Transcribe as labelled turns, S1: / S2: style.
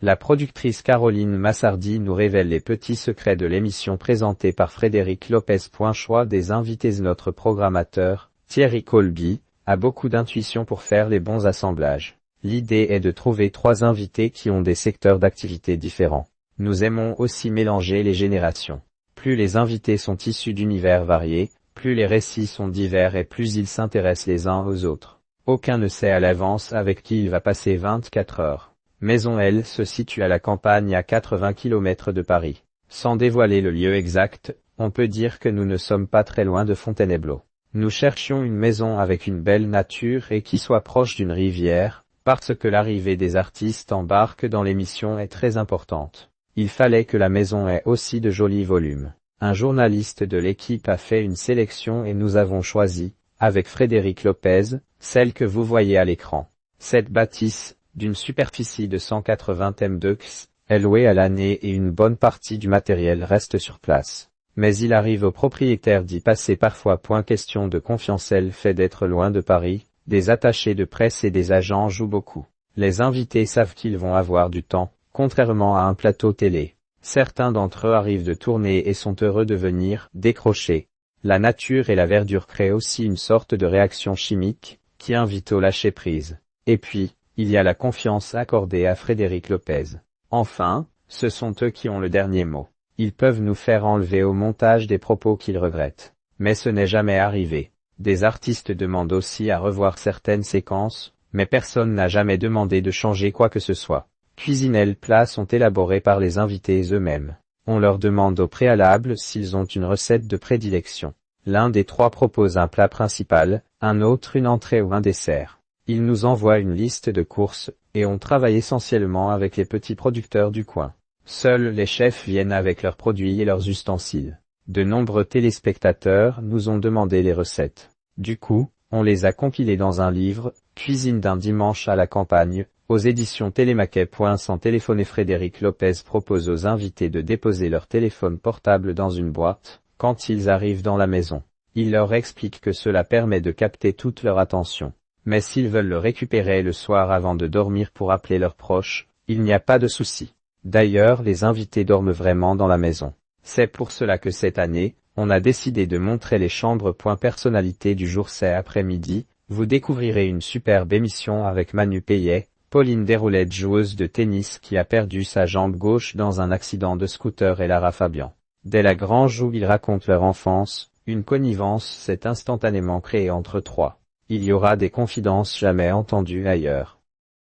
S1: La productrice Caroline Massardi nous révèle les petits secrets de l'émission présentée par Frédéric Lopez. Choix des invités. Notre programmateur, Thierry Colby, a beaucoup d'intuition pour faire les bons assemblages. L'idée est de trouver 3 invités qui ont des secteurs d'activité différents. Nous aimons aussi mélanger les générations. Plus les invités sont issus d'univers variés, plus les récits sont divers et plus ils s'intéressent les uns aux autres. Aucun ne sait à l'avance avec qui il va passer 24 heures. Maison elle se situe à la campagne à 80 km de Paris. Sans dévoiler le lieu exact, on peut dire que nous ne sommes pas très loin de Fontainebleau. Nous cherchions une maison avec une belle nature et qui soit proche d'une rivière, parce que l'arrivée des artistes en barque dans l'émission est très importante. Il fallait que la maison ait aussi de jolis volumes. Un journaliste de l'équipe a fait une sélection et nous avons choisi, avec Frédéric Lopez, celle que vous voyez à l'écran. Cette bâtisse, d'une superficie de 180 m², est louée à l'année et une bonne partie du matériel reste sur place. Mais il arrive aux propriétaires d'y passer parfois. Question de confiance. Le fait d'être loin de Paris, des attachés de presse et des agents jouent beaucoup. Les invités savent qu'ils vont avoir du temps, contrairement à un plateau télé. Certains d'entre eux arrivent de tourner et sont heureux de venir décrocher. La nature et la verdure créent aussi une sorte de réaction chimique, qui invite au lâcher-prise. Et puis, il y a la confiance accordée à Frédéric Lopez. Enfin, ce sont eux qui ont le dernier mot. Ils peuvent nous faire enlever au montage des propos qu'ils regrettent. Mais ce n'est jamais arrivé. Des artistes demandent aussi à revoir certaines séquences, mais personne n'a jamais demandé de changer quoi que ce soit. Cuisine et plats sont élaborés par les invités eux-mêmes. On leur demande au préalable s'ils ont une recette de prédilection. L'un des 3 propose un plat principal, un autre une entrée ou un dessert. Ils nous envoient une liste de courses, et on travaille essentiellement avec les petits producteurs du coin. Seuls les chefs viennent avec leurs produits et leurs ustensiles. De nombreux téléspectateurs nous ont demandé les recettes. Du coup, on les a compilées dans un livre, Cuisine d'un dimanche à la campagne, aux éditions Télémaquet. Sans téléphoner, Frédéric Lopez propose aux invités de déposer leur téléphone portable dans une boîte, quand ils arrivent dans la maison. Il leur explique que cela permet de capter toute leur attention. Mais s'ils veulent le récupérer le soir avant de dormir pour appeler leurs proches, il n'y a pas de souci. D'ailleurs, les invités dorment vraiment dans la maison. C'est pour cela que cette année, on a décidé de montrer les chambres. Personnalité du jour. Cet après-midi, vous découvrirez une superbe émission avec Manu Payet, Pauline Desroulettes, joueuse de tennis qui a perdu sa jambe gauche dans un accident de scooter, et Lara Fabian. Dès la grange où ils racontent leur enfance, une connivence s'est instantanément créée entre 3. Il y aura des confidences jamais entendues ailleurs.